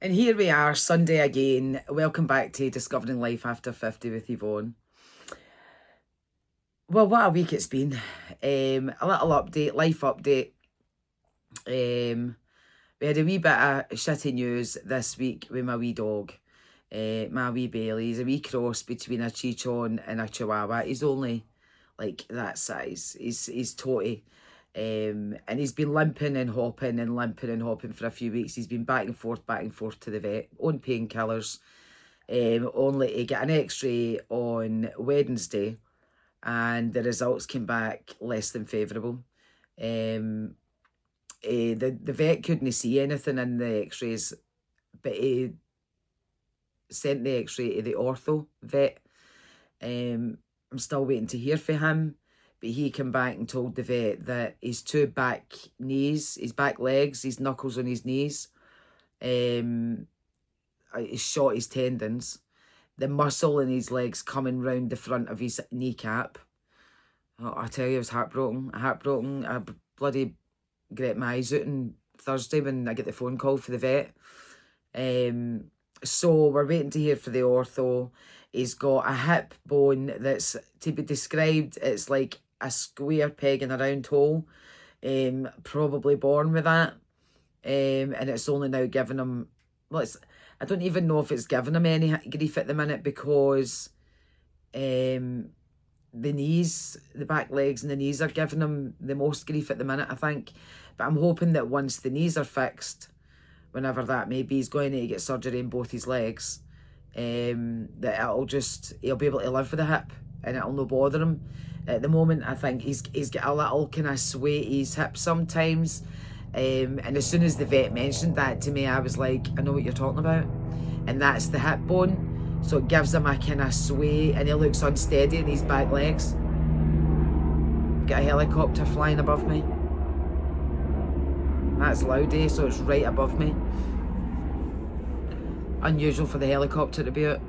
And here we are, Sunday again. Welcome back to Discovering Life After 50 with Yvonne. Well, what a week it's been. A little update, life update. We had a wee bit of shitty news this week with my wee dog. My wee Bailey. He's a wee cross between a Chichon and a Chihuahua. He's only like that size. He's totty. And he's been limping and hopping for a few weeks. He's been back and forth to the vet on painkillers, only to get an x-ray on Wednesday, and the results came back less than favourable. The vet couldn't see anything in the x-rays, but he sent the x-ray to the ortho vet. I'm still waiting to hear from him. But he came back and told the vet that his two back knees, his back legs, his knuckles on his knees, he shot his tendons. The muscle in his legs coming round the front of his kneecap. Oh, I tell you, I was heartbroken. I bloody grit my eyes out on Thursday when I get the phone call for the vet. So we're waiting to hear for the ortho. He's got a hip bone that's to be described. It's like a square peg in a round hole. Probably born with that. And it's only now given him, well, I don't even know if it's given him any grief at the minute, because the knees, the back legs and the knees are giving him the most grief at the minute, I think. But I'm hoping that once the knees are fixed, whenever that may be, he's going to get surgery in both his legs. That he'll be able to live with the hip and it'll no bother him. At the moment, I think he's got a little kind of sway to his hip sometimes. And as soon as the vet mentioned that to me, I was like, I know what you're talking about. And that's the hip bone. So it gives him a kind of sway, and he looks unsteady in his back legs. Got a helicopter flying above me. That's loud, eh? So it's right above me. Unusual for the helicopter to be out.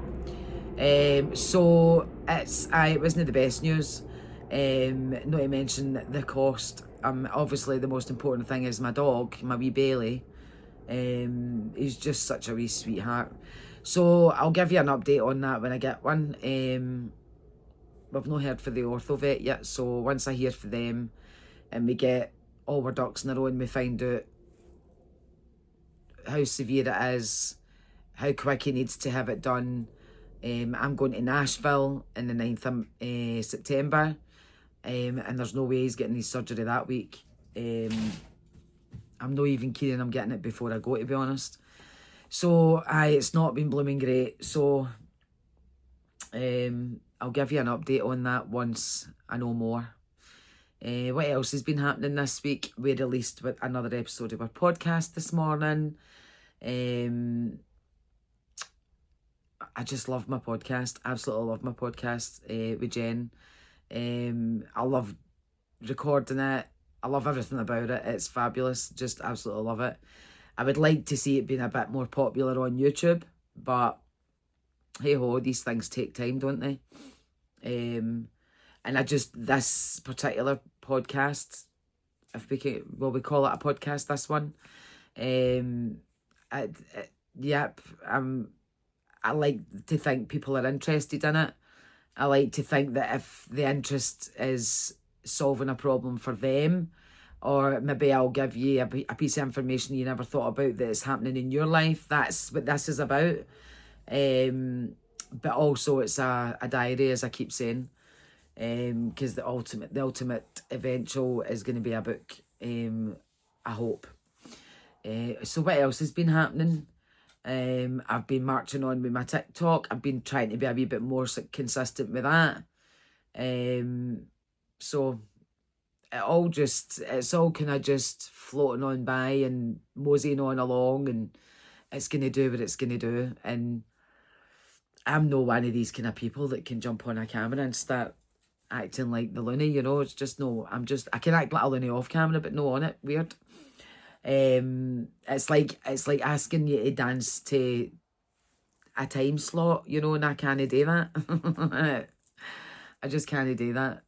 So it wasn't the best news. Not to mention the cost. Obviously the most important thing is my dog, my wee Bailey. He's just such a wee sweetheart. So I'll give you an update on that when I get one. We've not heard for the ortho vet yet, so once I hear for them and we get all our ducks in a row and we find out how severe it is, how quick he needs to have it done. I'm going to Nashville on the 9th of September, and there's no way he's getting his surgery that week. I'm not even kidding, I'm getting it before I go, to be honest. So it's not been blooming great. So I'll give you an update on that once I know more. What else has been happening this week? We released with another episode of our podcast this morning. I just love my podcast. Absolutely love my podcast with Jen. I love recording it. I love everything about it. It's fabulous. Just absolutely love it. I would like to see it being a bit more popular on YouTube, but hey ho, these things take time, don't they? And this particular podcast, if we can, we call it a podcast, this one. I like to think people are interested in it. I like to think that if the interest is solving a problem for them, or maybe I'll give you a piece of information you never thought about that is happening in your life. That's what this is about. But also it's a diary, as I keep saying, because the ultimate eventual is going to be a book, I hope. So what else has been happening? I've been marching on with my TikTok. I've been trying to be a wee bit more consistent with that. So it's all kind of just floating on by and moseying on along, and it's going to do what it's going to do. And I'm no one of these kind of people that can jump on a camera and start acting like the loony, you know. It's just no, I can act like a loony off camera, but no on it. Weird. It's like asking you to dance to a time slot, you know, and I can't do that. I just can't do that.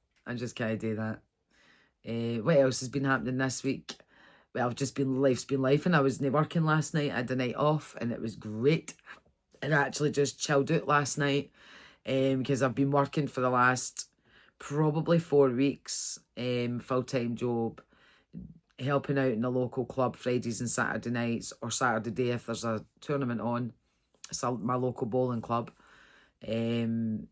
What else has been happening this week? well, life's been life, and I wasn't working last night. I had the night off, and it was great. And I actually just chilled out last night, because I've been working for the last probably 4 weeks, full-time job, helping out in the local club Fridays and Saturday nights, or Saturday day if there's a tournament on. It's my local bowling club. And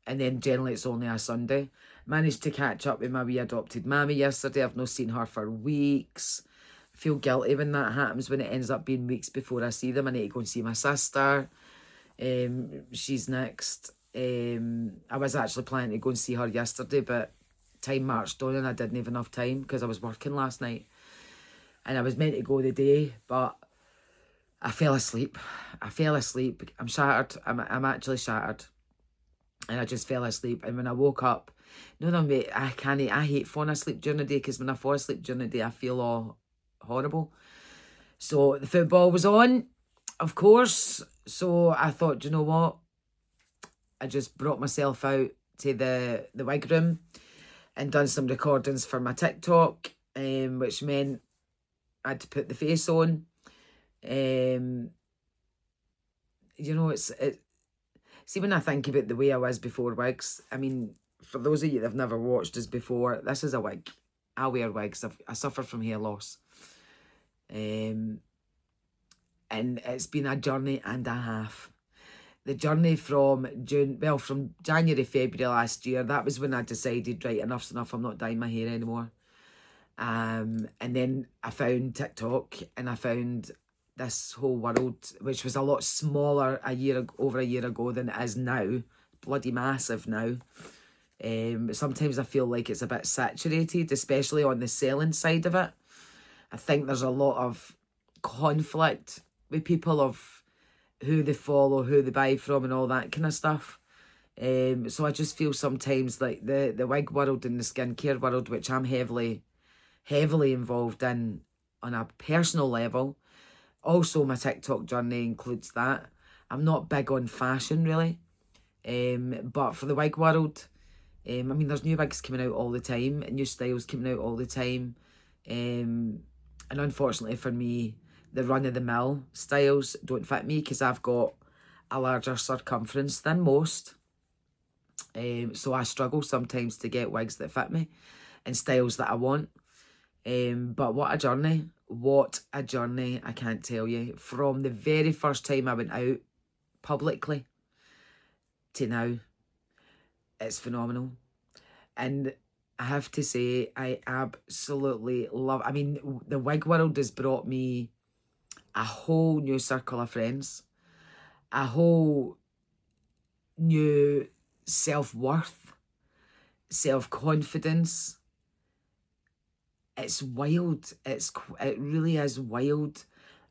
then generally it's only a Sunday. Managed to catch up with my wee adopted mammy yesterday. I've not seen her for weeks. I feel guilty when that happens, when it ends up being weeks before I see them. I need to go and see my sister. She's next. I was actually planning to go and see her yesterday, but time marched on and I didn't have enough time because I was working last night. And I was meant to go the day, but I fell asleep. I'm shattered. I'm actually shattered. And I just fell asleep. And when I woke up, I hate falling asleep during the day, because when I fall asleep during the day, I feel all horrible. So the football was on, of course. So I thought, do you know what? I just brought myself out to the wig room and done some recordings for my TikTok, which meant I had to put the face on. See, when I think about the way I was before wigs, I mean, for those of you that have never watched us before, this is a wig. I wear wigs. I suffer from hair loss. And it's been a journey and a half. The journey from January, February last year, that was when I decided, right, enough's enough, I'm not dyeing my hair anymore. And then I found TikTok, and I found this whole world, which was a lot smaller over a year ago than it is now. Bloody massive now. Sometimes I feel like it's a bit saturated, especially on the selling side of it. I think there's a lot of conflict with people of who they follow, who they buy from, and all that kind of stuff. So I just feel sometimes like the wig world and the skincare world, which I'm heavily involved in on a personal level. Also, my TikTok journey includes that. I'm not big on fashion, really. But for the wig world, I mean, there's new wigs coming out all the time, and new styles coming out all the time. And unfortunately for me, the run-of-the-mill styles don't fit me, because I've got a larger circumference than most. So I struggle sometimes to get wigs that fit me and styles that I want. But what a journey. What a journey, I can't tell you. From the very first time I went out publicly to now, it's phenomenal. And I have to say, I absolutely love, I mean, the wig world has brought me a whole new circle of friends, a whole new self-worth, self-confidence. It's wild. It really is wild,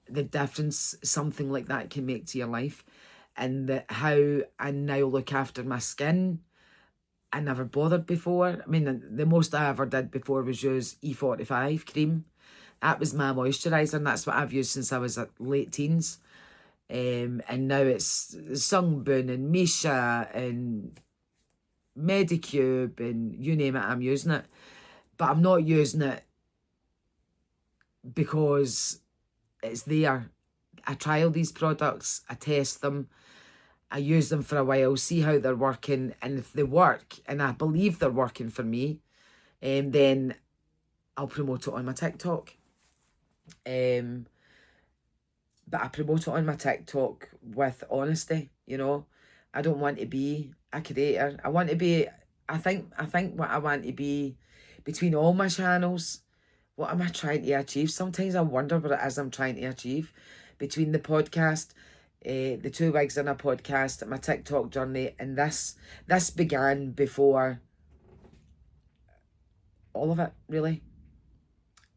the difference something like that can make to your life. And how I now look after my skin. I never bothered before. I mean, the most I ever did before was use E45 cream. That was my moisturiser, and that's what I've used since I was at late teens. And now it's Sunburn and Misha and Medicube and you name it, I'm using it. But I'm not using it because it's there. I trial these products, I test them, I use them for a while, see how they're working, and if they work, and I believe they're working for me, then I'll promote it on my TikTok. But I promote it on my TikTok with honesty, you know. I don't want to be a creator. I think what I want to be between all my channels. What am I trying to achieve? Sometimes I wonder what it is I'm trying to achieve between the podcast, the 2 wigs in a podcast, my TikTok journey, and this began before all of it, really.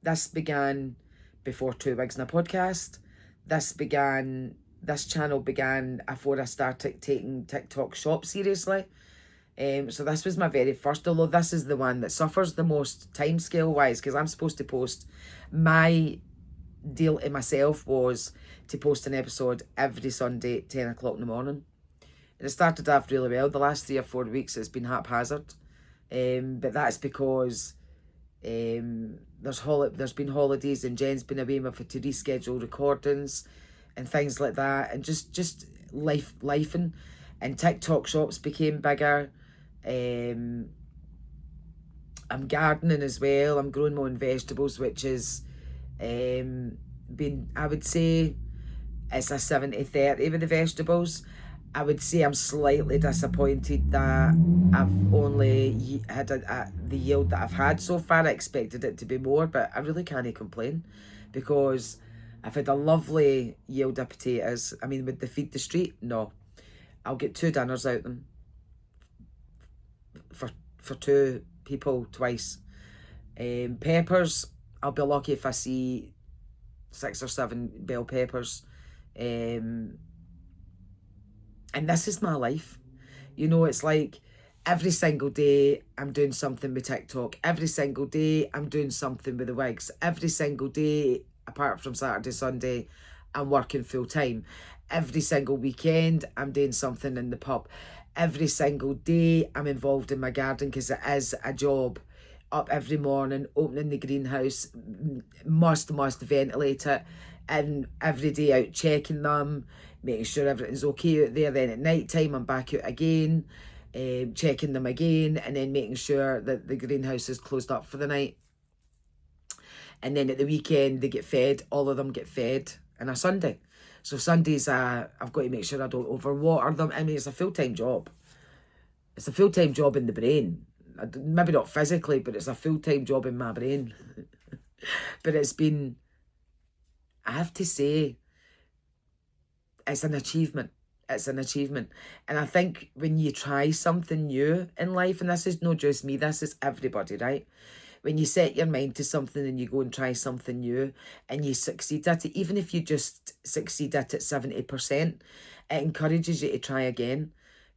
This began before 2 wigs in a podcast. This channel began before I started taking TikTok shop seriously. So this was my very first, although this is the one that suffers the most timescale wise, because I'm supposed to post, my deal to myself was to post an episode every Sunday at 10 o'clock in the morning. And it started off really well. The last 3 or 4 weeks it's been haphazard. But that's because There's been holidays and Jen's been away, with to reschedule recordings and things like that, and just life and TikTok shops became bigger. I'm gardening as well. I'm growing my own vegetables, which is been, I would say it's a 70-30 with the vegetables. I would say I'm slightly disappointed that I've only had the yield that I've had so far. I expected it to be more, but I really can't complain, because I've had a lovely yield of potatoes. I mean, would they feed the street? No. I'll get 2 dinners out of them for 2 people twice. Peppers, I'll be lucky if I see 6 or 7 bell peppers. And this is my life. You know, it's like every single day I'm doing something with TikTok. Every single day I'm doing something with the Wigs. Every single day, apart from Saturday, Sunday, I'm working full time. Every single weekend I'm doing something in the pub. Every single day I'm involved in my garden, because it is a job. Up every morning, opening the greenhouse, must ventilate it, and every day out checking them, making sure everything's okay out there. Then at night time I'm back out again, checking them again, and then making sure that the greenhouse is closed up for the night. And then at the weekend they get fed. All of them get fed on a Sunday. So Sundays I've got to make sure I don't overwater them. I mean, it's a full-time job. It's a full-time job in the brain. Maybe not physically, but it's a full-time job in my brain. But it's been, I have to say, it's an achievement. It's an achievement. And I think when you try something new in life, and this is not just me, this is everybody, right? When you set your mind to something and you go and try something new and you succeed at it, even if you just succeed at it 70%, it encourages you to try again.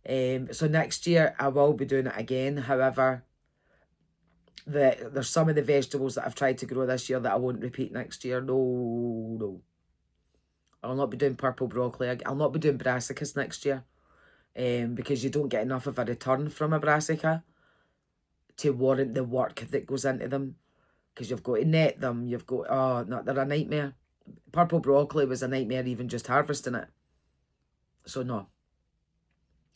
So next year I will be doing it again. However, there's some of the vegetables that I've tried to grow this year that I won't repeat next year. No. I'll not be doing purple broccoli. I'll not be doing brassicas next year. Because you don't get enough of a return from a brassica to warrant the work that goes into them. Because you've got to net them. You've got, no, they're a nightmare. Purple broccoli was a nightmare even just harvesting it. So no,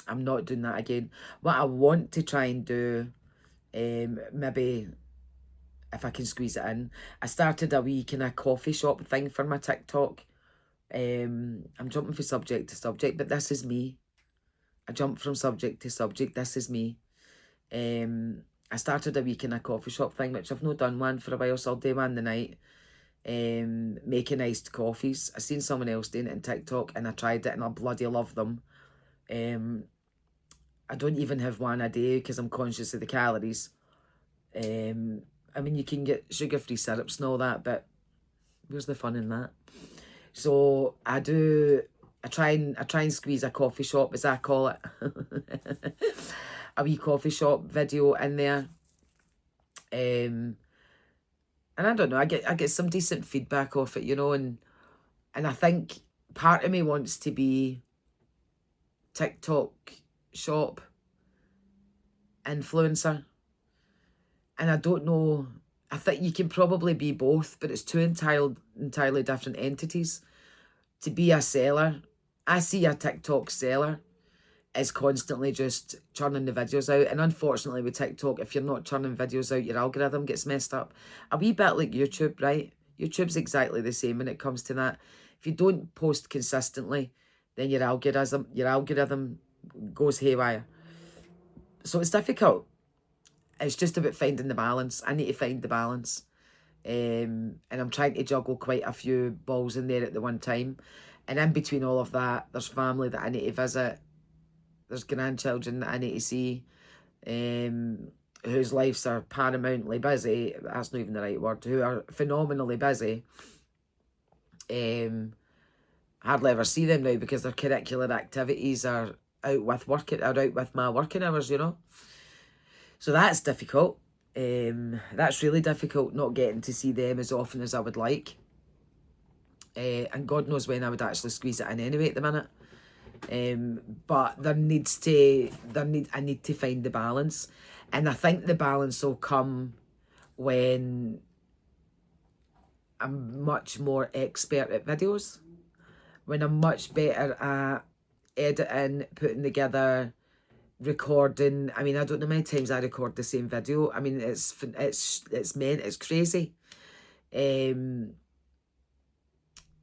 I'm not doing that again. What I want to try and do, maybe if I can squeeze it in, I started a wee kind of coffee shop thing for my TikTok. I'm jumping from subject to subject, but this is me. I jump from subject to subject. This is me. I started a wee kind of coffee shop thing, which I've not done one for a while, so I'll do one the night. Making iced coffees. I seen someone else doing it on TikTok and I tried it and I bloody love them. I don't even have one a day because I'm conscious of the calories. I mean, you can get sugar-free syrups and all that, but where's the fun in that? So I try and squeeze a coffee shop, as I call it, a wee coffee shop video in there. And I don't know, I get some decent feedback off it, you know, and I think part of me wants to be TikTok shop influencer. And I don't know, I think you can probably be both, but it's two entirely different entities. To be a seller, I see a TikTok seller is constantly just churning the videos out. And unfortunately with TikTok, if you're not churning videos out, your algorithm gets messed up. A wee bit like YouTube, right? YouTube's exactly the same when it comes to that. If you don't post consistently, then your algorithm goes haywire. So it's difficult. It's just about finding the balance. I need to find the balance. And I'm trying to juggle quite a few balls in there at the one time. And in between all of that, there's family that I need to visit. There's grandchildren that I need to see, whose lives are paramountly busy. That's not even the right word. Who are phenomenally busy. Hardly ever see them now because their curricular activities are out with my working hours, you know. So that's difficult. That's really difficult, not getting to see them as often as I would like. And God knows when I would actually squeeze it in anyway at the minute. But I need to find the balance. And I think the balance will come when I'm much more expert at videos, when I'm much better at editing, putting together, recording. I mean, I don't know how many times I record the same video. I mean, it's crazy. The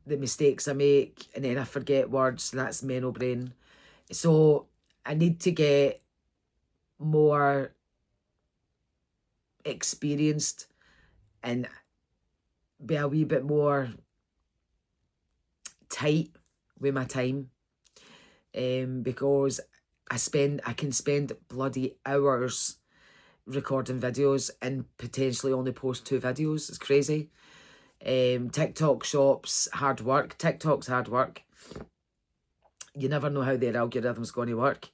mistakes I make, and then I forget words. That's mental brain. So I need to get more experienced and be a wee bit more tight with my time, because I can spend bloody hours recording videos and potentially only post 2 videos. It's crazy. TikTok shops, hard work. TikTok's hard work. You never know how their algorithm's going to work.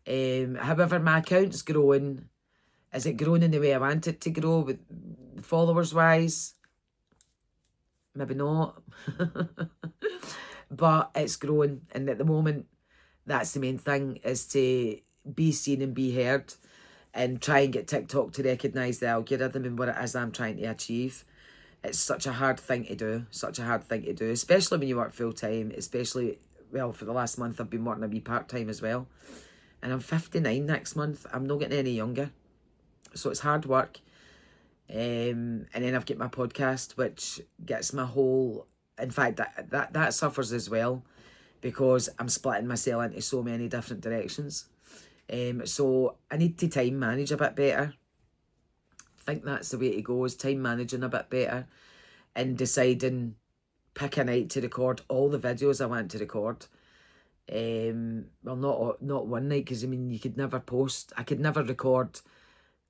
However, my account's growing. Is it growing in the way I want it to grow, with followers wise? Maybe not. But it's growing, and at the moment, that's the main thing, is to be seen and be heard, and try and get TikTok to recognise the algorithm and what it is I'm trying to achieve. It's such a hard thing to do, especially when you work full-time, especially, well, for the last month I've been working a wee part-time as well. And I'm 59 next month. I'm not getting any younger. So it's hard work. And then I've got my podcast, which gets my whole... In fact, that suffers as well, because I'm splitting myself into so many different directions. So I need to time manage a bit better. I think that's the way to go, is time managing a bit better, and deciding, pick a night to record all the videos I want to record. Well, not one night, because I mean, you could never post. I could never record.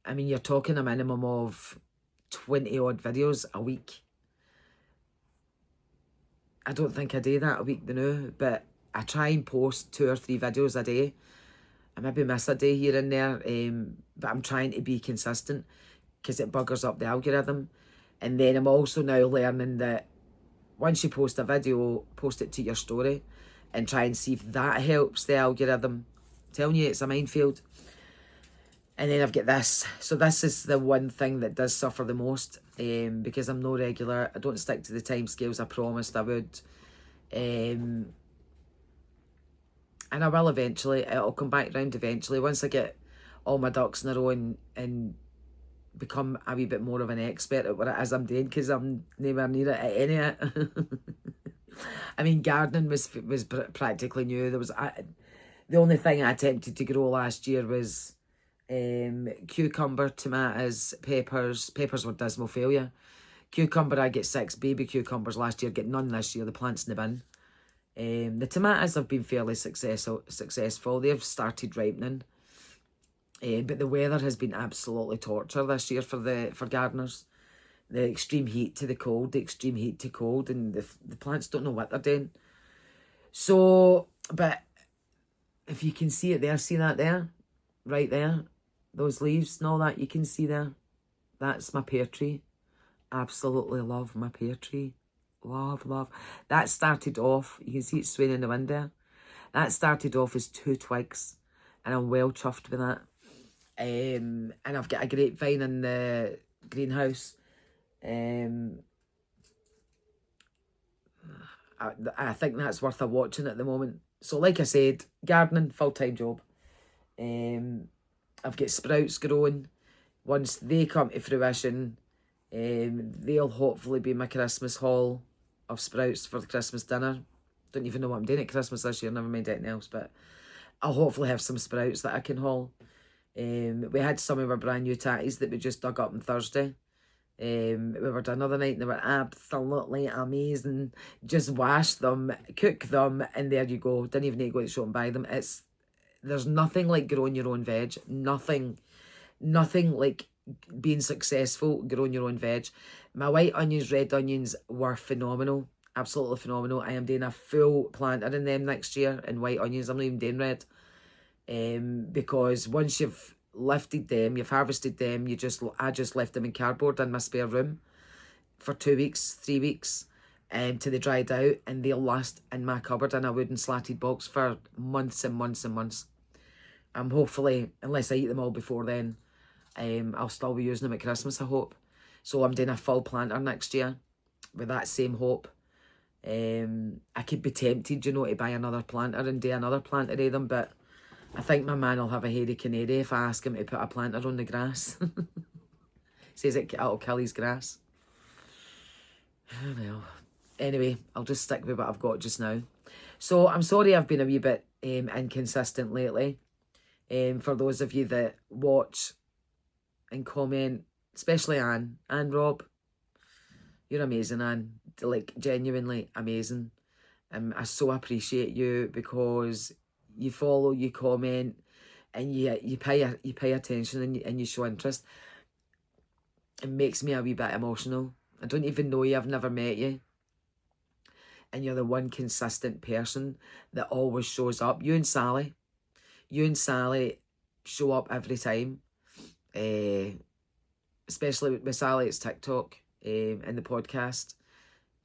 I mean, you're talking a minimum of 20 odd videos a week. I don't think I do that a week now, but I try and post 2 or 3 videos a day. I maybe miss a day here and there, but I'm trying to be consistent, because it buggers up the algorithm. And then I'm also now learning that once you post a video, post it to your story and try and see if that helps the algorithm. I'm telling you, it's a minefield. And then I've got this. So this is the one thing that does suffer the most, because I'm no regular. I don't stick to the timescales I promised I would. And I will eventually. It'll come back round eventually. Once I get all my ducks in a row and become a wee bit more of an expert at what it is I'm doing, because I'm nowhere near it at any of it. I mean, gardening was practically new. There was the only thing I attempted to grow last year was cucumber, tomatoes, peppers. Peppers were dismal failure. Cucumber, I get 6 baby cucumbers last year, get none this year. The plant's in the bin. The tomatoes have been fairly successful. They've started ripening. But the weather has been absolutely torture this year for gardeners. The extreme heat to the cold, and the plants don't know what they're doing. So, but if you can see it there, see that there? Right there? Those leaves and all that, you can see there? That's my pear tree. Absolutely love my pear tree. Love, love. That started off, you can see it swaying in the wind there. That started off as 2 twigs, and I'm well chuffed with that. And I've got a grapevine in the greenhouse. I think that's worth a watching at the moment. So like I said, gardening, full-time job. I've got sprouts growing. Once they come to fruition, they'll hopefully be my Christmas haul of sprouts for the Christmas dinner. Don't even know what I'm doing at Christmas this year, never mind anything else, but I'll hopefully have some sprouts that I can haul. We had some of our brand new tatties that we just dug up on Thursday. We were done the other night and they were absolutely amazing. Just wash them, cook them, and there you go. Didn't even need to go to the shop and buy them. There's nothing like growing your own veg. Nothing like being successful growing your own veg. My white onions, red onions were phenomenal. Absolutely phenomenal. I am doing a full planter in them next year in white onions. I'm not even doing red. Because once you've lifted them, you've harvested them, I just left them in cardboard in my spare room for 2 weeks, 3 weeks, till they dried out, and they'll last in my cupboard in a wooden slatted box for months and months and months. Hopefully, unless I eat them all before then, I'll still be using them at Christmas, I hope. So I'm doing a full planter next year with that same hope. I could be tempted, you know, to buy another planter and do another planter of them, but I think my man will have a hairy canary if I ask him to put a planter on the grass. Says it'll kill his grass. Well, anyway, I'll just stick with what I've got just now. So I'm sorry I've been a wee bit inconsistent lately. For those of you that watch and comment, especially Anne and Rob, you're amazing, Anne. Like, genuinely amazing. I so appreciate you because you follow, you comment, and you pay attention and you show interest. It makes me a wee bit emotional. I don't even know you. I've never met you. And you're the one consistent person that always shows up. You and Sally show up every time. Especially with Sally, it's TikTok and the podcast.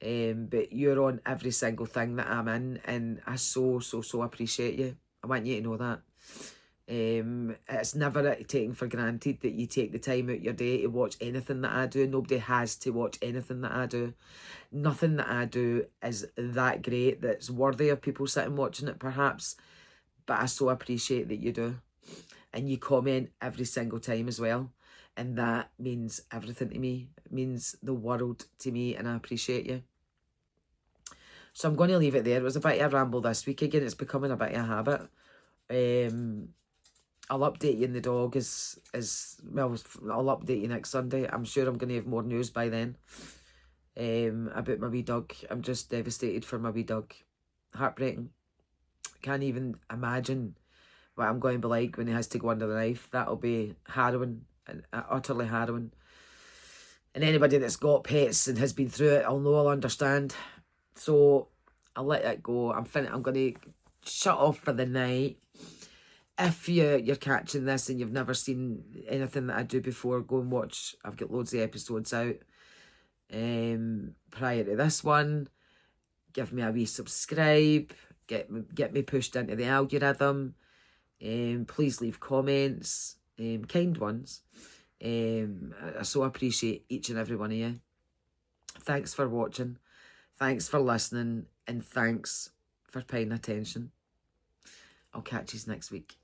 But you're on every single thing that I'm in, and I so appreciate you. I want you to know that. It's never taken for granted that you take the time out your day to watch anything that I do. Nobody has to watch anything that I do. Nothing that I do is that great that's worthy of people sitting watching it, perhaps. But I so appreciate that you do. And you comment every single time as well. And that means everything to me. It means the world to me, and I appreciate you. So I'm going to leave it there. It was a bit of a ramble this week. Again, it's becoming a bit of a habit. I'll update you in the dog well, I'll update you next Sunday. I'm sure I'm going to have more news by then about my wee dog. I'm just devastated for my wee dog. Heartbreaking. Can't even imagine what I'm going to be like when he has to go under the knife. That'll be harrowing and utterly harrowing. And anybody that's got pets and has been through it, I'll understand. So I'll let it go. I'm going to shut off for the night. If you're catching this and you've never seen anything that I do before, go and watch. I've got loads of episodes out prior to this one. Give me a wee subscribe. Get me pushed into the algorithm. Please leave comments, kind ones. I so appreciate each and every one of you. Thanks for watching. Thanks for listening. And thanks for paying attention. I'll catch you next week.